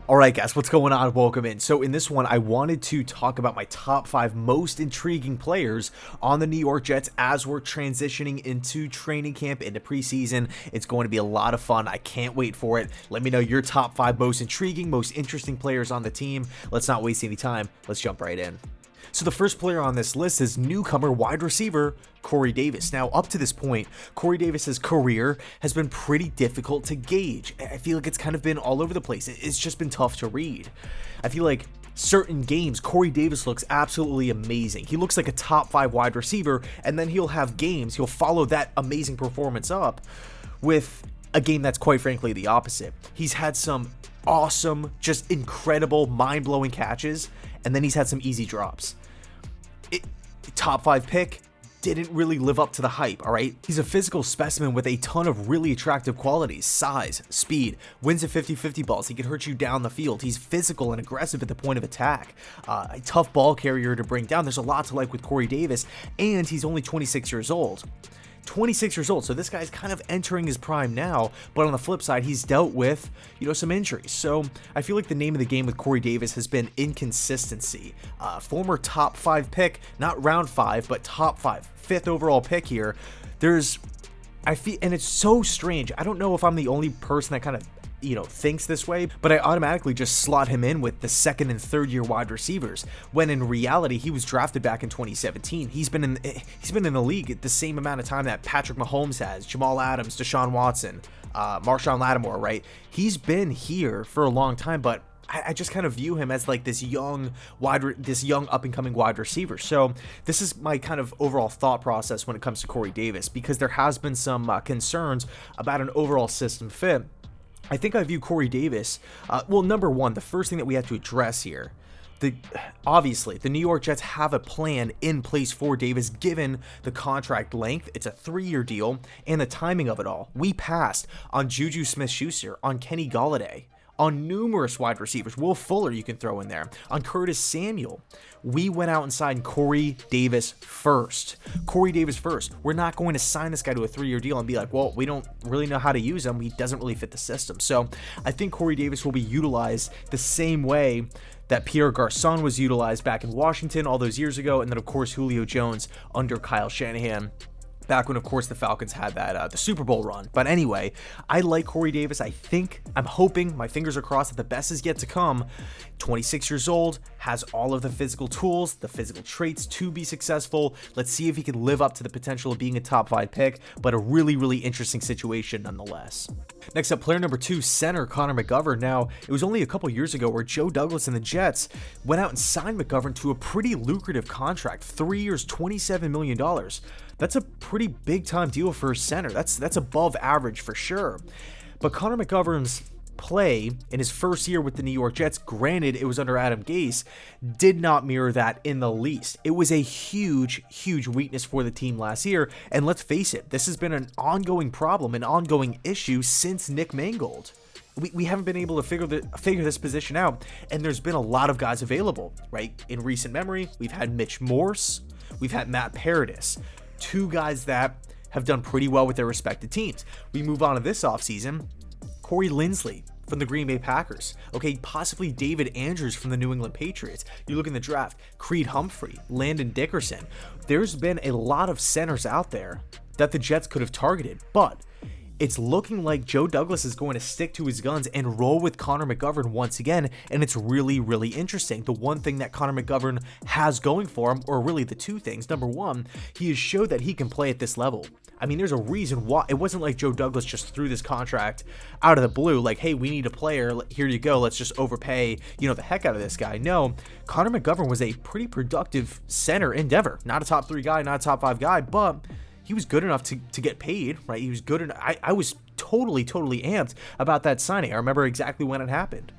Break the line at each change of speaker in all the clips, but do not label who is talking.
Alright guys, what's going on? Welcome in. So in this one, I wanted to talk about my top 5 most intriguing players on the New York Jets as we're transitioning into training camp, into preseason. It's going to be a lot of fun. I can't wait for it. Let me know your top 5 most intriguing, most interesting players on the team. Let's not waste any time. Let's jump right in. So the first player on this list is newcomer wide receiver Corey Davis. Now, up to this point, Corey Davis's career has been pretty difficult to gauge. I feel like it's kind of been all over the place. It's just been tough to read. I feel like certain games, Corey Davis looks absolutely amazing. He looks like a top 5 wide receiver, and then he'll have games, he'll follow that amazing performance up with a game that's quite frankly the opposite. He's had some awesome, just incredible, mind-blowing catches, and then he's had some easy drops. Top 5 pick, didn't really live up to the hype, alright? He's a physical specimen with a ton of really attractive qualities: size, speed, wins at 50-50 balls, he can hurt you down the field, he's physical and aggressive at the point of attack, a tough ball carrier to bring down. There's a lot to like with Corey Davis, and he's only 26 years old. 26 years old, so this guy's kind of entering his prime now, but on the flip side, he's dealt with, some injuries. So I feel like the name of the game with Corey Davis has been inconsistency. Former top 5 pick, not round 5, but top 5, 5th overall pick here. And it's so strange. I don't know if I'm the only person that kind of thinks this way, but I automatically just slot him in with the second and third year wide receivers, when in reality he was drafted back in 2017. He's been in the league at the same amount of time that Patrick Mahomes has, Jamal Adams, Deshaun Watson, Marshawn Lattimore, right? He's been here for a long time, but I just kind of view him as like this young up and coming wide receiver. So this is my kind of overall thought process when it comes to Corey Davis, because there has been some concerns about an overall system fit. I think I view Corey Davis, well, number one, the first thing that we have to address here, obviously, the New York Jets have a plan in place for Davis given the contract length. It's a 3-year deal, and the timing of it all. We passed on Juju Smith-Schuster, on Kenny Golladay, on numerous wide receivers. Will Fuller you can throw in there, on Curtis Samuel. We went out and signed Corey Davis first. Corey Davis first. We're not going to sign this guy to a 3-year deal and be like, well, we don't really know how to use him. He doesn't really fit the system. So I think Corey Davis will be utilized the same way that Pierre Garçon was utilized back in Washington all those years ago, and then of course Julio Jones under Kyle Shanahan, back when, of course, the Falcons had that the Super Bowl run. But anyway, I like Corey Davis. I'm hoping, my fingers are crossed, that the best is yet to come. 26 years old, has all of the physical tools, the physical traits to be successful. Let's see if he can live up to the potential of being a top 5 pick, but a really, really interesting situation nonetheless. Next up, player number 2, center Connor McGovern. Now, it was only a couple years ago where Joe Douglas and the Jets went out and signed McGovern to a pretty lucrative contract, 3 years, $27 million. That's a pretty big time deal for a center. That's above average for sure. But Connor McGovern's play in his first year with the New York Jets, granted it was under Adam Gase, did not mirror that in the least. It was a huge weakness for the team last year, and let's face it, this has been an ongoing problem, an ongoing issue since Nick Mangold. We haven't been able to figure this position out, and there's been a lot of guys available, right? In recent memory, we've had Mitch Morse, we've had Matt Paradis, 2 guys that have done pretty well with their respective teams. We move on to this offseason, Corey Linsley from the Green Bay Packers. Okay, possibly David Andrews from the New England Patriots. You look in the draft, Creed Humphrey, Landon Dickerson. There's been a lot of centers out there that the Jets could have targeted, but it's looking like Joe Douglas is going to stick to his guns and roll with Connor McGovern once again, and it's really, really interesting. The one thing that Connor McGovern has going for him, or really the 2 things, number one, he has showed that he can play at this level. I mean, there's a reason why. It wasn't like Joe Douglas just threw this contract out of the blue, like, hey, we need a player, here you go, let's just overpay, the heck out of this guy. No, Connor McGovern was a pretty productive center in Denver. Not a top 3 guy, not a top 5 guy, but he was good enough to get paid, right? He was good enough. I was totally amped about that signing. I remember exactly when it happened.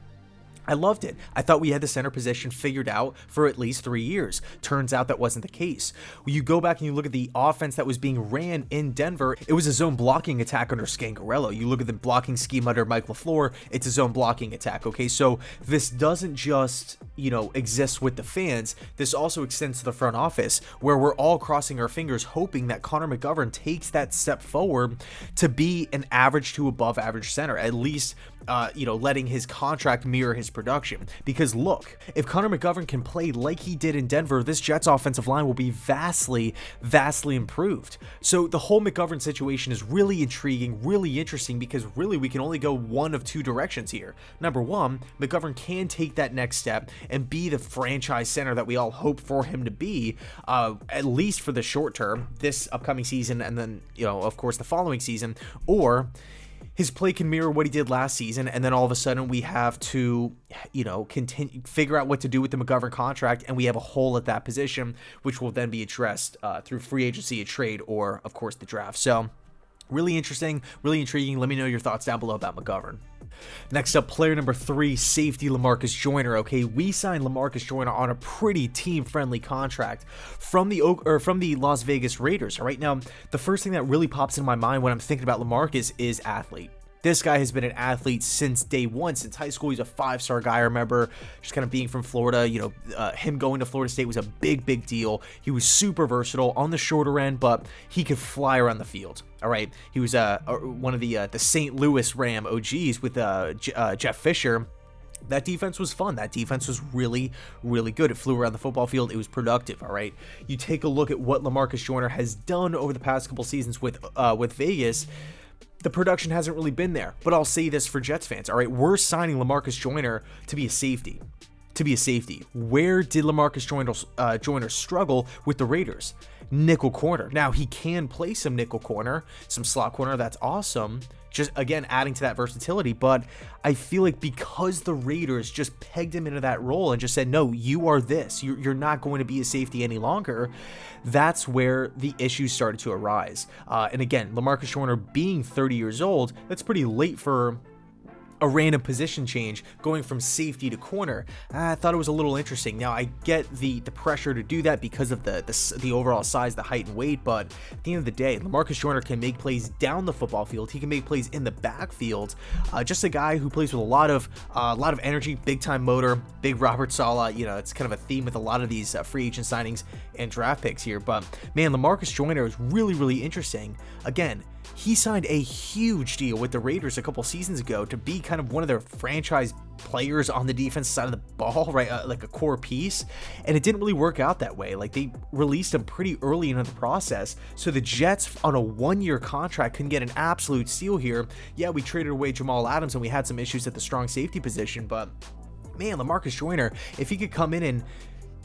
I loved it. I thought we had the center position figured out for at least 3 years. Turns out that wasn't the case. When you go back and you look at the offense that was being ran in Denver, it was a zone blocking attack under Scangarello. You look at the blocking scheme under Mike LaFleur, it's a zone blocking attack, okay? So this doesn't just, exist with the fans. This also extends to the front office, where we're all crossing our fingers hoping that Connor McGovern takes that step forward to be an average to above average center, at least, letting his contract mirror his production. Because look, if Connor McGovern can play like he did in Denver, this Jets offensive line will be vastly improved. So the whole McGovern situation is really intriguing, really interesting, because really we can only go one of two directions here. Number one, McGovern can take that next step and be the franchise center that we all hope for him to be, at least for the short term, this upcoming season, and then, of course, the following season. Or his play can mirror what he did last season, and then all of a sudden we have to, continue figure out what to do with the McGovern contract, and we have a hole at that position, which will then be addressed through free agency, a trade, or of course the draft. So really interesting, really intriguing. Let me know your thoughts down below about McGovern. Next up, player number 3, safety Lamarcus Joyner. Okay, we signed Lamarcus Joyner on a pretty team-friendly contract from the Las Vegas Raiders. All right, now the first thing that really pops in my mind when I'm thinking about Lamarcus is athlete. This guy has been an athlete since day one, since high school. He's a 5-star guy. I remember just kind of being from Florida. Him going to Florida State was a big deal. He was super versatile on the shorter end, but he could fly around the field. All right, he was one of the St. Louis Ram OGs with Jeff Fisher. That defense was fun. That defense was really good. It flew around the football field. It was productive, all right? You take a look at what Lamarcus Joyner has done over the past couple seasons with Vegas. The production hasn't really been there, but I'll say this for Jets fans, all right? We're signing Lamarcus Joyner to be a safety. Where did Lamarcus Joyner struggle with the Raiders? Nickel corner. Now, he can play some nickel corner, some slot corner. That's awesome. Just, again, adding to that versatility. But I feel like because the Raiders just pegged him into that role and just said, no, you are this. You're not going to be a safety any longer. That's where the issues started to arise. And again, Lamarcus Joyner being 30 years old, that's pretty late for a random position change going from safety to corner. I thought it was a little interesting. Now, I get the pressure to do that because of the overall size, the height and weight, but at the end of the day, Lamarcus Joyner can make plays down the football field. He can make plays in the backfield. Just a guy who plays with a lot of energy, big time motor, big Robert Saleh. It's kind of a theme with a lot of these free agent signings and draft picks here. But man, Lamarcus Joyner is really interesting. Again, he signed a huge deal with the Raiders a couple seasons ago to be kind of one of their franchise players on the defense side of the ball, right? Like a core piece. And it didn't really work out that way. Like, they released him pretty early into the process. So the Jets on a 1-year contract can get an absolute steal here. Yeah, we traded away Jamal Adams and we had some issues at the strong safety position, but man, Lamarcus Joyner, if he could come in and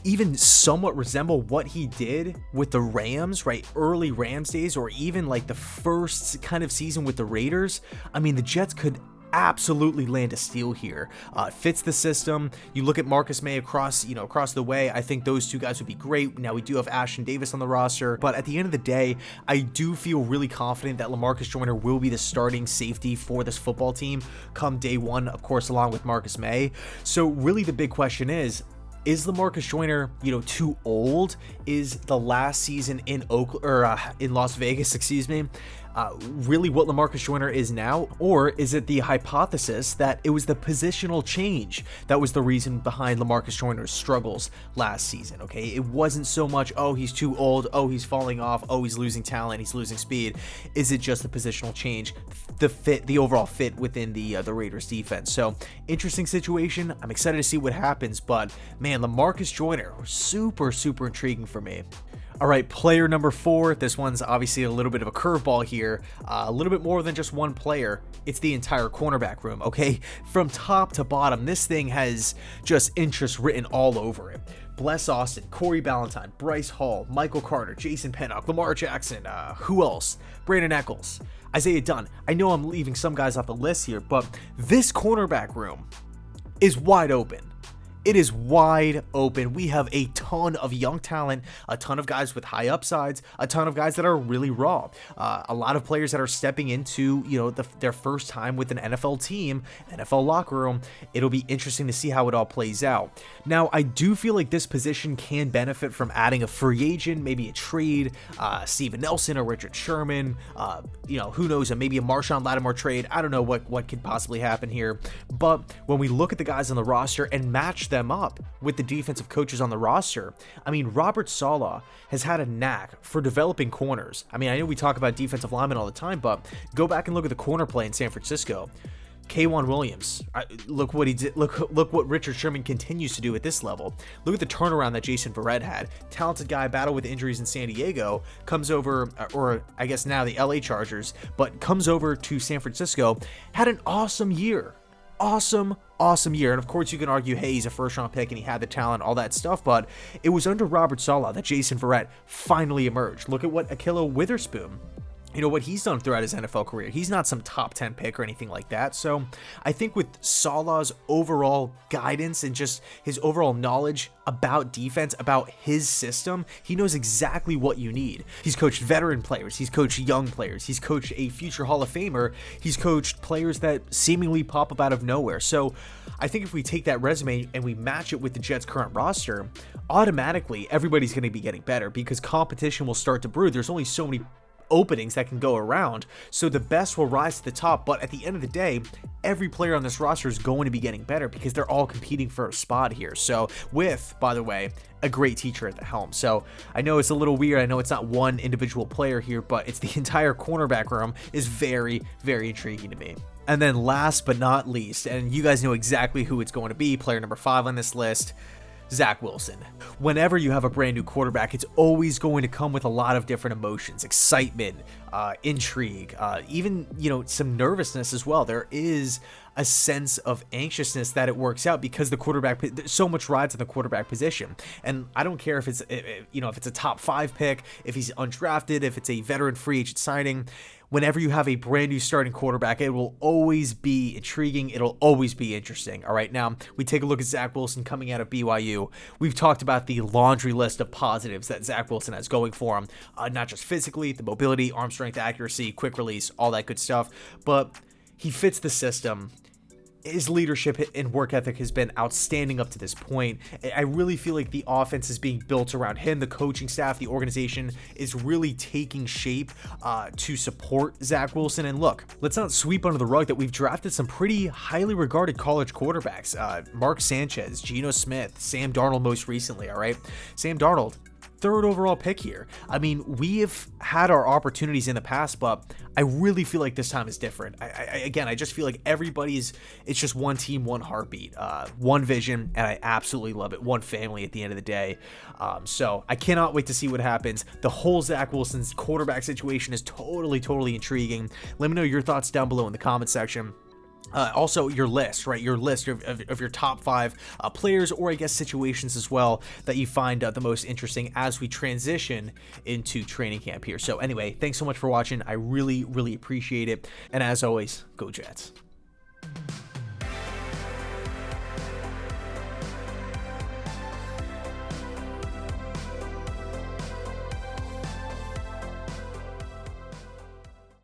even somewhat resemble what he did with the Rams, right? Early Rams days, or even like the first kind of season with the Raiders. I mean, the Jets could absolutely land a steal here. Fits the system. You look at Marcus May across the way. I think those two guys would be great. Now, we do have Ashton Davis on the roster, but at the end of the day, I do feel really confident that Lamarcus Joyner will be the starting safety for this football team come day one, of course, along with Marcus May. So really the big question is Lamarcus Joyner, too old? Is the last season in Las Vegas, really what Lamarcus Joyner is now? Or is it the hypothesis that it was the positional change that was the reason behind Lamarcus Joyner's struggles last season? Okay, it wasn't so much, oh, he's too old, oh, he's falling off, oh, he's losing talent, he's losing speed. Is it just the positional change, the overall fit within the Raiders defense? So interesting situation. I'm excited to see what happens, but man, Lamarcus Joyner, super intriguing for me. All right, player number 4. This one's obviously a little bit of a curveball here. A little bit more than just one player. It's the entire cornerback room, okay? From top to bottom, this thing has just interest written all over it. Bless Austin, Corey Ballantyne, Bryce Hall, Michael Carter, Jason Pinnock, Lamar Jackson, who else? Brandon Eccles, Isaiah Dunn. I know I'm leaving some guys off the list here, but this cornerback room is wide open. It is wide open. We have a ton of young talent, a ton of guys with high upsides, a ton of guys that are really raw. A lot of players that are stepping into, their first time with an NFL team, NFL locker room. It'll be interesting to see how it all plays out. Now, I do feel like this position can benefit from adding a free agent, maybe a trade, Steven Nelson or Richard Sherman, who knows, maybe a Marshawn Lattimore trade. I don't know what could possibly happen here. But when we look at the guys on the roster and match them up with the defensive coaches on the roster, Robert Saleh has had a knack for developing corners. I know we talk about defensive linemen all the time, but go back and look at the corner play in San Francisco. K'Wan Williams, look what he did. Look what Richard Sherman continues to do at this level. Look at the turnaround that Jason Verrett had. Talented guy, battled with injuries in San Diego, comes over, or I guess now the LA Chargers, but comes over to San Francisco, had an awesome year. Awesome year. And of course you can argue, hey, he's a first round pick and he had the talent, all that stuff, but it was under Robert Saleh that Jason Verrett finally emerged. Look at what Ahkello Witherspoon, what he's done throughout his NFL career. He's not some top 10 pick or anything like that. So I think with Saleh's overall guidance and just his overall knowledge about defense, about his system, he knows exactly what you need. He's coached veteran players. He's coached young players. He's coached a future Hall of Famer. He's coached players that seemingly pop up out of nowhere. So I think if we take that resume and we match it with the Jets' current roster, automatically everybody's going to be getting better because competition will start to brew. There's only so many openings that can go around, so the best will rise to the top. But at the end of the day, every player on this roster is going to be getting better because they're all competing for a spot here. So with, by the way, a great teacher at the helm. So I know it's a little weird, I know it's not one individual player here, but it's the entire cornerback room is very intriguing to me. And then last but not least, and you guys know exactly who it's going to be, player number 5 on this list, Zach Wilson. Whenever you have a brand new quarterback, it's always going to come with a lot of different emotions, excitement, intrigue, even, some nervousness as well. There is a sense of anxiousness that it works out because the quarterback, so much rides on the quarterback position. And I don't care if it's, if it's a top 5 pick, if he's undrafted, if it's a veteran free agent signing. Whenever you have a brand new starting quarterback, it will always be intriguing. It'll always be interesting. All right, now we take a look at Zach Wilson coming out of BYU. We've talked about the laundry list of positives that Zach Wilson has going for him, not just physically, the mobility, arm strength, accuracy, quick release, all that good stuff, but he fits the system. His leadership and work ethic has been outstanding up to this point. I really feel like the offense is being built around him. The coaching staff, the organization is really taking shape to support Zach Wilson. And look, let's not sweep under the rug that we've drafted some pretty highly regarded college quarterbacks. Mark Sanchez, Geno Smith, Sam Darnold most recently, all right? Sam Darnold, 3rd overall pick here. I mean, we have had our opportunities in the past, but I really feel like this time is different. I just feel like it's just one team, one heartbeat, one vision, and I absolutely love it. One family at the end of the day. So I cannot wait to see what happens. The whole Zach Wilson's quarterback situation is totally intriguing. Let me know your thoughts down below in the comment section. Also, your list, right? Your list of your top 5 players, or I guess situations as well, that you find the most interesting as we transition into training camp here. So anyway, thanks so much for watching. I really appreciate it. And as always, go Jets.